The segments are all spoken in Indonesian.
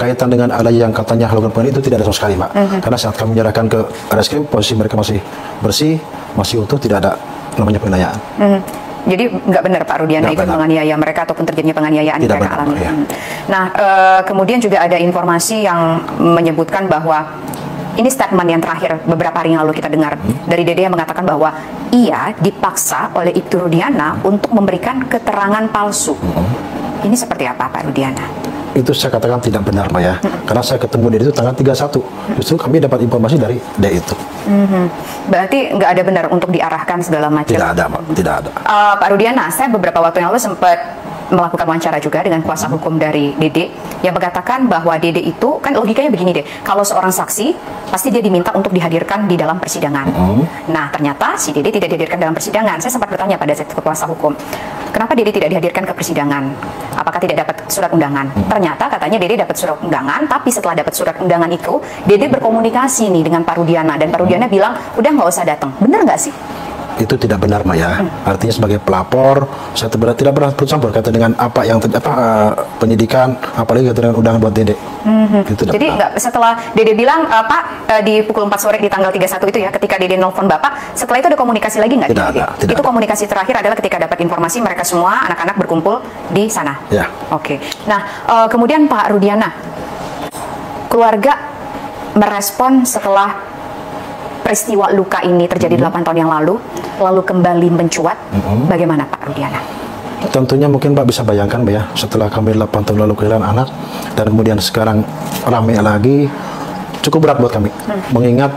kaitan dengan ada yang katanya melakukan penganiayaan itu tidak ada sama sekali, Mbak. Karena saat kami menyerahkan ke RSKrim, posisi mereka masih bersih, masih utuh, tidak ada namanya penganiayaan. Jadi nggak benar Pak Rudiana ikut menganiaya mereka ataupun terjadinya penganiayaan yang mereka alami. Nah, kemudian juga ada informasi yang menyebutkan bahwa ini statement yang terakhir beberapa hari yang lalu kita dengar dari Dede yang mengatakan bahwa ia dipaksa oleh Ibtu Rudiana untuk memberikan keterangan palsu. Ini seperti apa Pak Rudiana? Itu saya katakan tidak benar, Mbak ya. Karena saya ketemu Dede itu tanggal 31. Justru kami dapat informasi dari Dede itu. Berarti nggak ada benar untuk diarahkan segala macam? Tidak ada, Mbak. Tidak ada. Pak Rudiana, saya beberapa waktu yang lalu sempat melakukan wawancara juga dengan kuasa hukum dari Dede yang mengatakan bahwa Dede itu, kan logikanya begini deh, kalau seorang saksi pasti dia diminta untuk dihadirkan di dalam persidangan. Nah, ternyata si Dede tidak dihadirkan dalam persidangan. Saya sempat bertanya pada saat itu ke kuasa hukum, kenapa Dede tidak dihadirkan ke persidangan? Apakah tidak dapat surat undangan? Ternyata katanya Dede dapat surat undangan, tapi setelah dapat surat undangan itu, Dede berkomunikasi nih dengan Pak Rudiana, dan Pak Rudiana bilang, udah nggak usah datang. Benar nggak sih? Itu tidak benar, Mbak ya. Artinya sebagai pelapor, saya tidak pernah bercampur kaitan dengan apa yang penyidikan, apalagi kaitan dengan undangan buat Dede. Jadi nggak, setelah Dede bilang Pak di pukul 4 sore di tanggal 31 itu ya, ketika Dede nelfon Bapak, setelah itu ada komunikasi lagi nggak? Tidak ada. Itu komunikasi terakhir adalah ketika dapat informasi mereka semua anak-anak berkumpul di sana. Ya. Oke. Nah, kemudian Pak Rudiana, keluarga merespon setelah peristiwa luka ini terjadi 8 tahun yang lalu kembali mencuat, bagaimana Pak Rudiana? Tentunya mungkin Pak bisa bayangkan, Mbak ya, setelah kami 8 tahun lalu kehilangan anak, dan kemudian sekarang rame lagi, cukup berat buat kami. Mengingat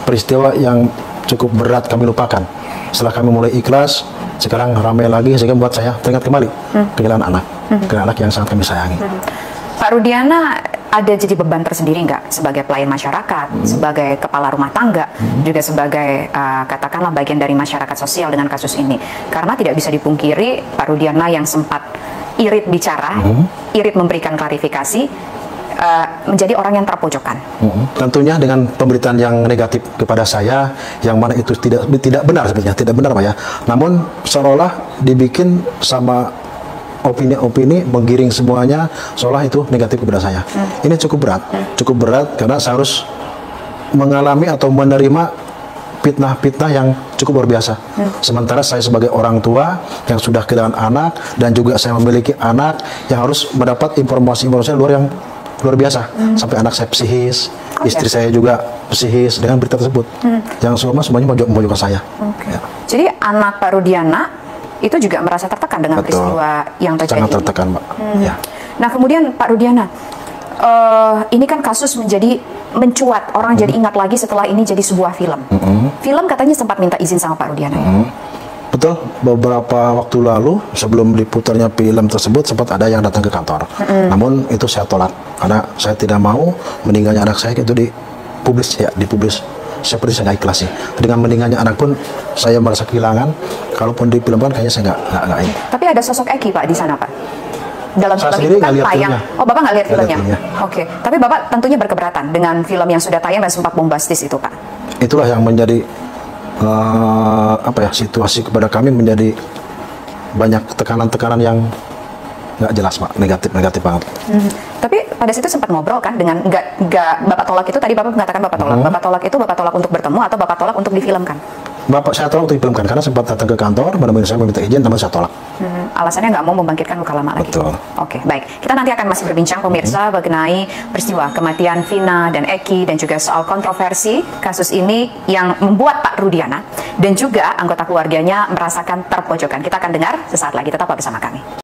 peristiwa yang cukup berat kami lupakan. Setelah kami mulai ikhlas, sekarang rame lagi, sehingga buat saya teringat kembali kehilangan anak, kehilangan anak yang sangat kami sayangi. Pak Rudiana ada jadi beban tersendiri nggak sebagai pelayan masyarakat, sebagai kepala rumah tangga, juga sebagai katakanlah bagian dari masyarakat sosial dengan kasus ini? Karena tidak bisa dipungkiri Pak Rudiana yang sempat irit bicara, irit memberikan klarifikasi, menjadi orang yang terpojokkan. Tentunya dengan pemberitaan yang negatif kepada saya, yang mana itu tidak benar sebenarnya, tidak benar, Pak ya. Namun seolah dibikin sama opini-opini, menggiring semuanya seolah itu negatif kepada saya. Ini cukup berat karena saya harus mengalami atau menerima fitnah-fitnah yang cukup luar biasa. Sementara saya sebagai orang tua yang sudah kehilangan anak, dan juga saya memiliki anak yang harus mendapat informasi-informasi yang luar biasa. Sampai anak saya psikis, istri saya juga psikis dengan berita tersebut. Yang semuanya memojokkan saya. Ya. Jadi anak Pak Rudiana itu juga merasa tertekan dengan peristiwa yang terjadi. Sangat tertekan, Mbak. Ya. Nah, kemudian Pak Rudiana, ini kan kasus menjadi mencuat, orang jadi ingat lagi setelah ini jadi sebuah film. Film katanya sempat minta izin sama Pak Rudiana. Betul, beberapa waktu lalu sebelum diputarnya film tersebut sempat ada yang datang ke kantor. Namun itu saya tolak karena saya tidak mau meninggalnya anak saya itu dipublis. Seperti saya nggak ikhlas sih. Dengan meninggalnya anak pun saya merasa kehilangan. Kalaupun difilmkan kayaknya saya nggak ini. Tapi ada sosok Eki Pak di sana Pak. Dalam saya film itu kan tayang. Filmnya. Oh, Bapak nggak lihat filmnya? Oke. Tapi Bapak tentunya berkeberatan dengan film yang sudah tayang dan sempat bombastis itu Pak. Itulah yang menjadi situasi kepada kami, menjadi banyak tekanan-tekanan yang nggak jelas, Pak, negatif banget. Tapi pada situ sempat ngobrol kan dengan nggak Bapak tolak itu, tadi Bapak mengatakan Bapak tolak. Bapak tolak itu Bapak tolak untuk bertemu atau Bapak tolak untuk difilmkan? Bapak saya tolak untuk difilmkan karena sempat datang ke kantor, menemui saya meminta izin, namun saya tolak. Alasannya nggak mau membangkitkan luka lama lagi. Betul. Oke, baik. Kita nanti akan masih berbincang pemirsa mengenai peristiwa kematian Vina dan Eki, dan juga soal kontroversi kasus ini yang membuat Pak Rudiana dan juga anggota keluarganya merasakan terpojokan. Kita akan dengar sesaat lagi, tetap bersama kami.